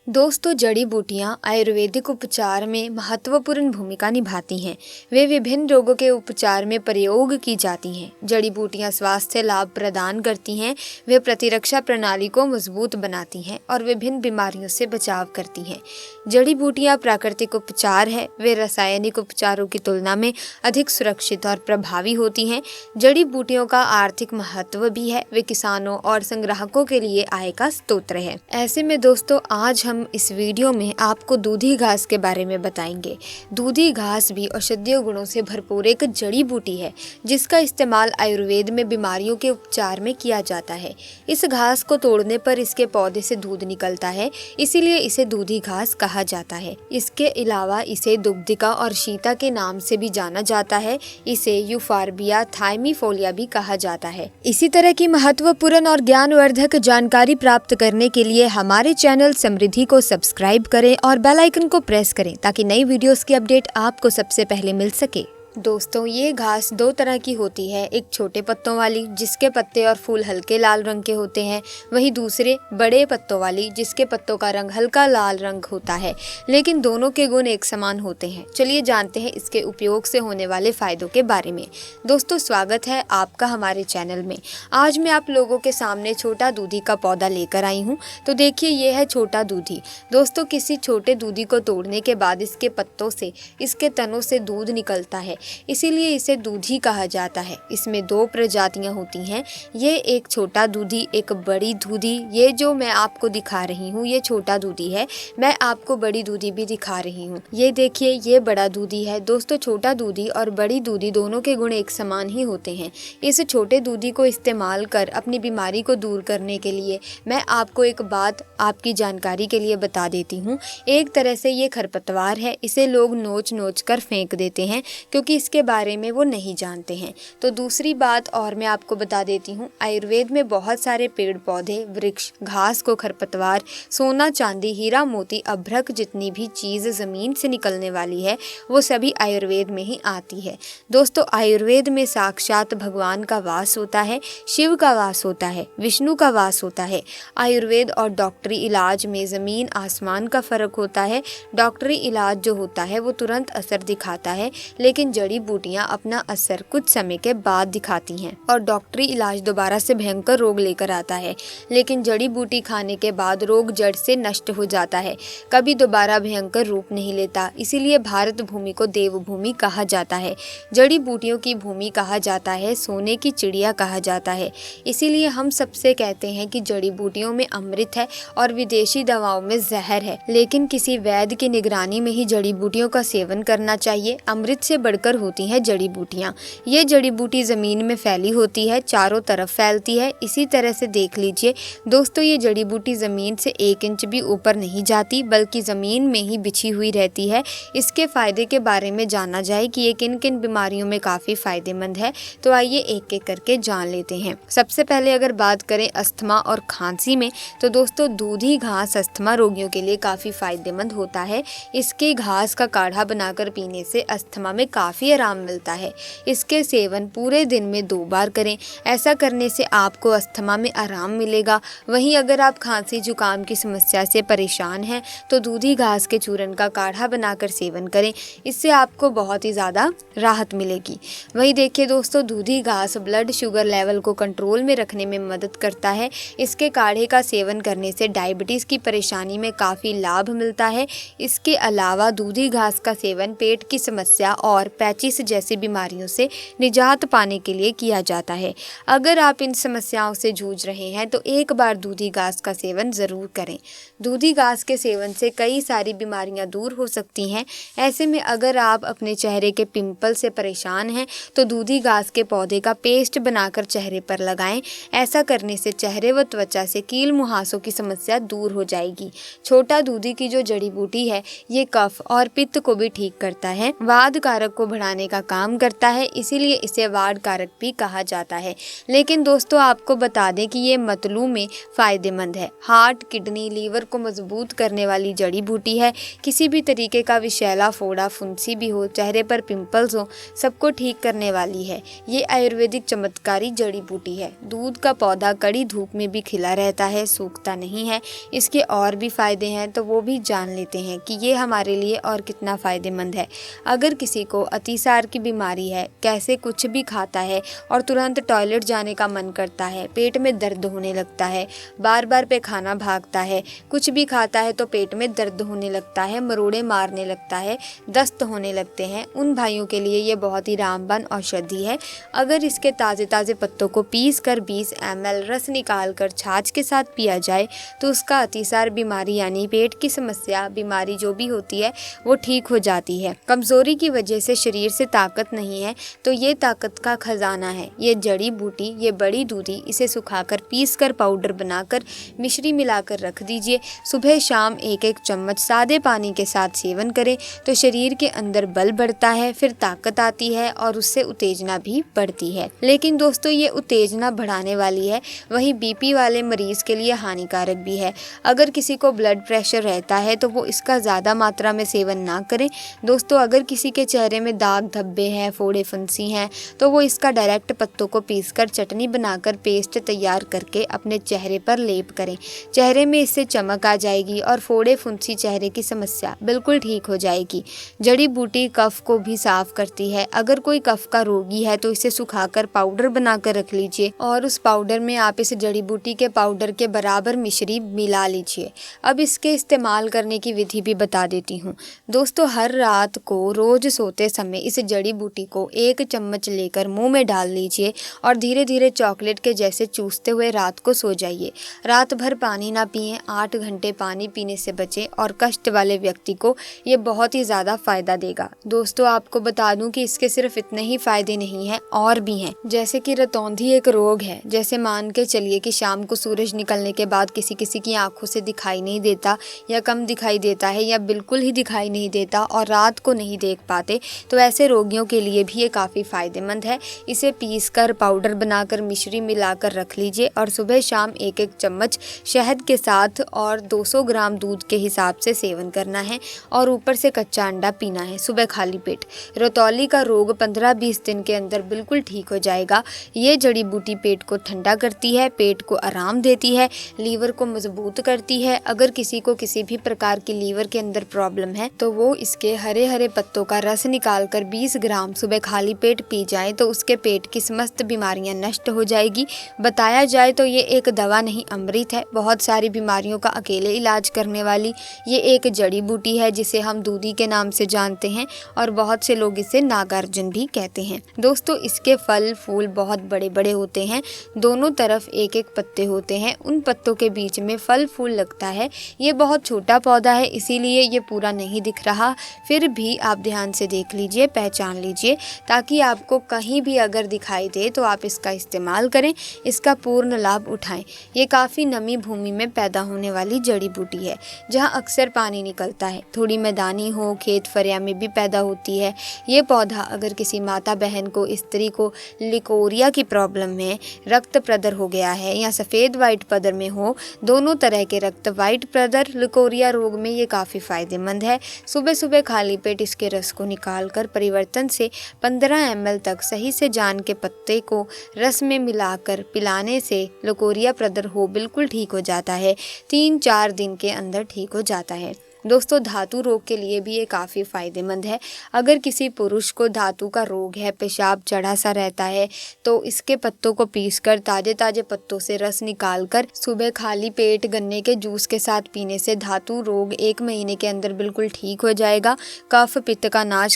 दोस्तों, जड़ी बूटियां आयुर्वेदिक उपचार में महत्वपूर्ण भूमिका निभाती हैं। वे विभिन्न रोगों के उपचार में प्रयोग की जाती हैं। जड़ी बूटियां स्वास्थ्य लाभ प्रदान करती हैं। वे प्रतिरक्षा प्रणाली को मजबूत बनाती हैं और विभिन्न बीमारियों से बचाव करती हैं। जड़ी बूटियां प्राकृतिक उपचार है। वे रासायनिक उपचारों की तुलना में अधिक सुरक्षित और प्रभावी होती हैं। जड़ी बूटियों का आर्थिक महत्व भी है। वे किसानों और संग्राहकों के लिए आय का स्रोत है। ऐसे में दोस्तों, आज हम इस वीडियो में आपको दूधी घास के बारे में बताएंगे। दूधी घास भी औषधीय गुणों से भरपूर एक जड़ी बूटी है, जिसका इस्तेमाल आयुर्वेद में बीमारियों के उपचार में किया जाता है। इस घास को तोड़ने पर इसके पौधे से दूध निकलता है, इसीलिए इसे दूधी घास कहा जाता है। इसके अलावा इसे दुग्धिका और शीता के नाम से भी जाना जाता है। इसे यूफार्बिया थाइमीफोलिया भी कहा जाता है। इसी तरह की महत्वपूर्ण और ज्ञानवर्धक जानकारी प्राप्त करने के लिए हमारे चैनल समृद्धि को सब्सक्राइब करें और बेल आइकन को प्रेस करें ताकि नई वीडियोस की अपडेट आपको सबसे पहले मिल सके। दोस्तों, ये घास दो तरह की होती है। एक छोटे पत्तों वाली, जिसके पत्ते और फूल हल्के लाल रंग के होते हैं, वहीं दूसरे बड़े पत्तों वाली, जिसके पत्तों का रंग हल्का लाल रंग होता है, लेकिन दोनों के गुण एक समान होते हैं। चलिए जानते हैं इसके उपयोग से होने वाले फायदों के बारे में। दोस्तों, स्वागत है आपका हमारे चैनल में। आज मैं आप लोगों के सामने छोटा दूधी का पौधा लेकर आई हूँ। तो देखिए, ये है छोटा दूधी। दोस्तों, किसी छोटे दूधी को तोड़ने के बाद इसके पत्तों से, इसके तनों से दूध निकलता है, इसीलिए इसे दूधी कहा जाता है। इसमें दो प्रजातियां होती हैं, ये एक छोटा दूधी, एक बड़ी दूधी। ये जो मैं आपको दिखा रही हूँ, ये छोटा दूधी है। मैं आपको बड़ी दूधी भी दिखा रही हूँ। ये देखिए, ये बड़ा दूधी है। दोस्तों, छोटा दूधी और बड़ी दूधी दोनों के गुण एक समान ही होते हैं। इस छोटे दूधी को इस्तेमाल कर अपनी बीमारी को दूर करने के लिए मैं आपको एक बात आपकी जानकारी के लिए बता देती हूँ। एक तरह से ये खरपतवार है। इसे लोग नोच नोच कर फेंक देते हैं, क्योंकि इसके बारे में वो नहीं जानते हैं। तो दूसरी बात और मैं आपको बता देती हूँ, आयुर्वेद में बहुत सारे पेड़ पौधे, वृक्ष, घास को खरपतवार, सोना चांदी, हीरा मोती, अभ्रक, जितनी भी चीज जमीन से निकलने वाली है, वो सभी आयुर्वेद में ही आती है। दोस्तों, आयुर्वेद में साक्षात भगवान का वास होता है, शिव का वास होता है, विष्णु का वास होता है। आयुर्वेद और डॉक्टरी इलाज में जमीन आसमान का फर्क होता है। डॉक्टरी इलाज जो होता है वो तुरंत असर दिखाता है, लेकिन जड़ी बूटियां अपना असर कुछ समय के बाद दिखाती हैं और डॉक्टरी इलाज दोबारा से भयंकर रोग लेकर आता है। लेकिन जड़ी बूटी खाने के बाद रोग जड़ से नष्ट हो जाता है, कभी दोबारा भयंकर रूप नहीं लेता। इसीलिए भारत भूमि को देवभूमि कहा जाता है, जड़ी बूटियों की भूमि कहा जाता है, सोने की चिड़िया कहा जाता है। इसीलिए हम सबसे कहते हैं कि जड़ी बूटियों में अमृत है और विदेशी दवाओं में जहर है। लेकिन किसी वैद्य की निगरानी में ही जड़ी बूटियों का सेवन करना चाहिए। अमृत से बढ़कर होती हैं जड़ी बूटियां। ये जड़ी बूटी जमीन में फैली होती है, चारों तरफ फैलती है। इसी तरह से देख लीजिए दोस्तों, ये जड़ी बूटी जमीन से 1 इंच भी ऊपर नहीं जाती, बल्कि जमीन में ही बिछी हुई रहती है। इसके फायदे के बारे में जाना जाए कि ये किन किन बीमारियों में काफी फायदेमंद है, तो आइए एक एक करके जान लेते हैं। सबसे पहले अगर बात करें अस्थमा और खांसी में, तो दोस्तों दूधी घास अस्थमा रोगियों के लिए काफी फायदेमंद होता है। इसके घास का काढ़ा बनाकर पीने से अस्थमा में काफी आराम मिलता है। इसके सेवन पूरे दिन में 2 बार करें। ऐसा करने से आपको अस्थमा में आराम मिलेगा। वहीं अगर आप खांसी जुकाम की समस्या से परेशान हैं, तो दूधी घास के चूर्ण का काढ़ा बनाकर सेवन करें। इससे आपको बहुत ही ज़्यादा राहत मिलेगी। वहीं देखिए दोस्तों, दूधी घास ब्लड शुगर लेवल को कंट्रोल में रखने में मदद करता है। इसके काढ़े का सेवन करने से डायबिटीज़ की परेशानी में काफ़ी लाभ मिलता है। इसके अलावा दूधी घास का सेवन पेट की समस्या और पैचिस जैसी बीमारियों से निजात पाने के लिए किया जाता है। अगर आप इन समस्याओं से जूझ रहे हैं, तो एक बार दूधी घास का सेवन ज़रूर करें। दूधी घास के सेवन से कई सारी बीमारियां दूर हो सकती हैं। ऐसे में अगर आप अपने चेहरे के पिंपल से परेशान हैं, तो दूधी घास के पौधे का पेस्ट बनाकर चेहरे पर लगाएं। ऐसा करने से चेहरे व त्वचा से कील मुहासों की समस्या दूर हो जाएगी। छोटा दूधी की जो जड़ी बूटी है, ये कफ और पित्त को भी ठीक करता है, वात कारक को बढ़ाने का काम करता है, इसीलिए इसे वार्ड कारक भी कहा जाता है। लेकिन दोस्तों आपको बता दें कि ये मतलू में फ़ायदेमंद है। हार्ट, किडनी, लीवर को मजबूत करने वाली जड़ी बूटी है। किसी भी तरीके का विषैला, फोड़ा, फुंसी भी हो, चेहरे पर पिंपल्स हो, सबको ठीक करने वाली है। ये आयुर्वेदिक चमत्कारी जड़ी बूटी है। दूध का पौधा कड़ी धूप में भी खिला रहता है, सूखता नहीं है। इसके और भी फ़ायदे हैं तो वो भी जान लेते हैं कि ये हमारे लिए और कितना फ़ायदेमंद है। अगर किसी को अतिसार की बीमारी है, कैसे कुछ भी खाता है और तुरंत टॉयलेट जाने का मन करता है, पेट में दर्द होने लगता है, बार बार पैखाना भागता है, कुछ भी खाता है तो पेट में दर्द होने लगता है, मरोड़े मारने लगता है, दस्त होने लगते हैं, उन भाइयों के लिए ये बहुत ही रामबाण औषधि है। अगर इसके ताज़े ताज़े पत्तों को पीस कर 20 ml रस निकाल कर छाछ के साथ पिया जाए तो उसका अतिसार बीमारी यानी पेट की समस्या, बीमारी जो भी होती है वो ठीक हो जाती है। कमज़ोरी की वजह से शरीर से ताकत नहीं है तो ये ताकत का खजाना है। ये जड़ी बूटी, ये बड़ी दूधी, इसे सुखाकर पीस कर पाउडर बनाकर मिश्री मिलाकर रख दीजिए। सुबह शाम एक एक चम्मच सादे पानी के साथ सेवन करें तो शरीर के अंदर बल बढ़ता है, फिर ताकत आती है और उससे उत्तेजना भी बढ़ती है। लेकिन दोस्तों ये उत्तेजना बढ़ाने वाली है, वहीं बीपी वाले मरीज के लिए हानिकारक भी है। अगर किसी को ब्लड प्रेशर रहता है तो वो इसका ज़्यादा मात्रा में सेवन ना करें। दोस्तों अगर किसी के चेहरे में दाग धब्बे हैं, फोड़े फुंसी हैं तो वो इसका डायरेक्ट पत्तों को पीसकर चटनी बनाकर पेस्ट तैयार करके अपने चेहरे पर लेप करें। चेहरे में इससे चमक आ जाएगी और फोड़े फुंसी, चेहरे की समस्या बिल्कुल ठीक हो जाएगी। जड़ी बूटी कफ को भी साफ करती है। अगर कोई कफ का रोगी है तो इसे सुखाकर पाउडर बनाकर रख लीजिए और उस पाउडर में आप इस जड़ी बूटी के पाउडर के बराबर मिश्री मिला लीजिए। अब इसके इस्तेमाल करने की विधि भी बता देती हूँ। दोस्तों हर रात को रोज सोते समय इस जड़ी बूटी को 1 चम्मच लेकर मुंह में डाल लीजिए और धीरे धीरे चॉकलेट के जैसे चूसते हुए रात को सो जाइए। रात भर पानी ना पिएं, 8 घंटे पानी पीने से बचें और कष्ट वाले व्यक्ति को ये बहुत ही ज़्यादा फायदा देगा। दोस्तों आपको बता दूं कि इसके सिर्फ इतने ही फायदे नहीं हैं, और भी हैं। जैसे कि रतौंधी एक रोग है। जैसे मान के चलिए कि शाम को सूरज निकलने के बाद किसी किसी की आंखों से दिखाई नहीं देता या कम दिखाई देता है या बिल्कुल ही दिखाई नहीं देता और रात को नहीं देख पाते, तो ऐसे रोगियों के लिए भी ये काफ़ी फ़ायदेमंद है। इसे पीसकर पाउडर बनाकर मिश्री मिलाकर रख लीजिए और सुबह शाम एक एक चम्मच शहद के साथ और 200 ग्राम दूध के हिसाब से सेवन करना है और ऊपर से कच्चा अंडा पीना है सुबह खाली पेट। रतौली का रोग 15-20 दिन के अंदर बिल्कुल ठीक हो जाएगा। ये जड़ी बूटी पेट को ठंडा करती है, पेट को आराम देती है, लीवर को मजबूत करती है। अगर किसी को किसी भी प्रकार की लीवर के अंदर प्रॉब्लम है तो वो इसके हरे हरे पत्तों का रस निकालकर 20 ग्राम सुबह खाली पेट पी जाए तो उसके पेट की समस्त बीमारियां नष्ट हो जाएगी। बताया जाए तो ये एक दवा नहीं, अमृत है। बहुत सारी बीमारियों का अकेले इलाज करने वाली ये एक जड़ी बूटी है जिसे हम दूधी के नाम से जानते हैं और बहुत से लोग इसे नागार्जुन भी कहते हैं। दोस्तों इसके फल फूल बहुत बड़े बड़े होते हैं, दोनों तरफ एक एक पत्ते होते हैं, उन पत्तों के बीच में फल फूल लगता है। ये बहुत छोटा पौधा है इसीलिए ये पूरा नहीं दिख रहा, फिर भी आप ध्यान से देख लीजिए, पहचान लीजिए ताकि आपको कहीं भी अगर दिखाई दे तो आप इसका इस्तेमाल करें, इसका पूर्ण लाभ उठाएं। ये काफ़ी नमी भूमि में पैदा होने वाली जड़ी बूटी है जहाँ अक्सर पानी निकलता है। थोड़ी मैदानी हो, खेत फरिया में भी पैदा होती है। ये पौधा अगर किसी माता बहन को, स्त्री को लिकोरिया की प्रॉब्लम में, रक्त प्रदर हो गया है या सफ़ेद वाइट प्रदर में हो, दोनों तरह के रक्त, वाइट प्रदर, लिकोरिया रोग में ये काफ़ी फ़ायदेमंद है। सुबह सुबह खाली पेट इसके रस को निकालकर परिवर्तन से 15 ml तक सही से जान के पत्ते को रस में मिलाकर पिलाने से लिकोरिया प्रदर हो बिल्कुल ठीक हो जाता है। 3-4 दिन के अंदर ठीक हो जाता है। दोस्तों धातु रोग के लिए भी ये काफ़ी फ़ायदेमंद है। अगर किसी पुरुष को धातु का रोग है, पेशाब चढ़ा सा रहता है, तो इसके पत्तों को पीसकर ताज़े ताज़े पत्तों से रस निकालकर सुबह खाली पेट गन्ने के जूस के साथ पीने से धातु रोग 1 महीने के अंदर बिल्कुल ठीक हो जाएगा। कफ पित्त का नाश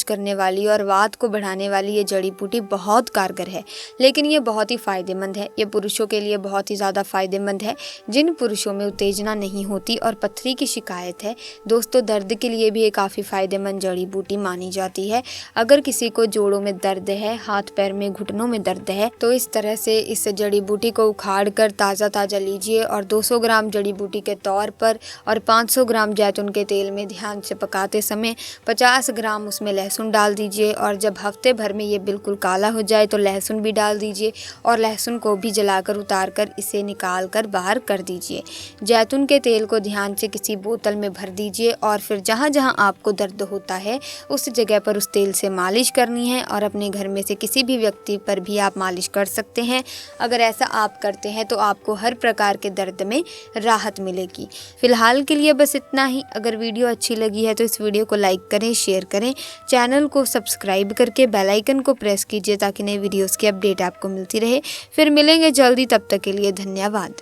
करने वाली और वात को बढ़ाने वाली ये जड़ी बूटी बहुत कारगर है, लेकिन ये बहुत ही फ़ायदेमंद है। ये पुरुषों के लिए बहुत ही ज़्यादा फ़ायदेमंद है जिन पुरुषों में उत्तेजना नहीं होती और पथरी की शिकायत है, दोस्तों दर्द के लिए भी ये काफ़ी फ़ायदेमंद जड़ी बूटी मानी जाती है। अगर किसी को जोड़ों में दर्द है, हाथ पैर में घुटनों में दर्द है, तो इस तरह से इस जड़ी बूटी को उखाड़ कर ताज़ा लीजिए और 200 ग्राम जड़ी बूटी के तौर पर और 500 ग्राम जैतून के तेल में ध्यान से पकाते समय 50 ग्राम उसमें लहसुन डाल दीजिए और जब हफ्ते भर में ये बिल्कुल काला हो जाए तो लहसुन भी डाल दीजिए और लहसुन को भी जलाकर उतार कर इसे निकाल कर बाहर कर दीजिए। जैतून के तेल को ध्यान से किसी बोतल में भर दीजिए और फिर जहाँ जहाँ आपको दर्द होता है उस जगह पर उस तेल से मालिश करनी है और अपने घर में से किसी भी व्यक्ति पर भी आप मालिश कर सकते हैं। अगर ऐसा आप करते हैं तो आपको हर प्रकार के दर्द में राहत मिलेगी। फिलहाल के लिए बस इतना ही। अगर वीडियो अच्छी लगी है तो इस वीडियो को लाइक करें, शेयर करें, चैनल को सब्सक्राइब करके बेल आइकन को प्रेस कीजिए ताकि नए वीडियोस की अपडेट आपको मिलती रहे। फिर मिलेंगे जल्दी, तब तक के लिए धन्यवाद।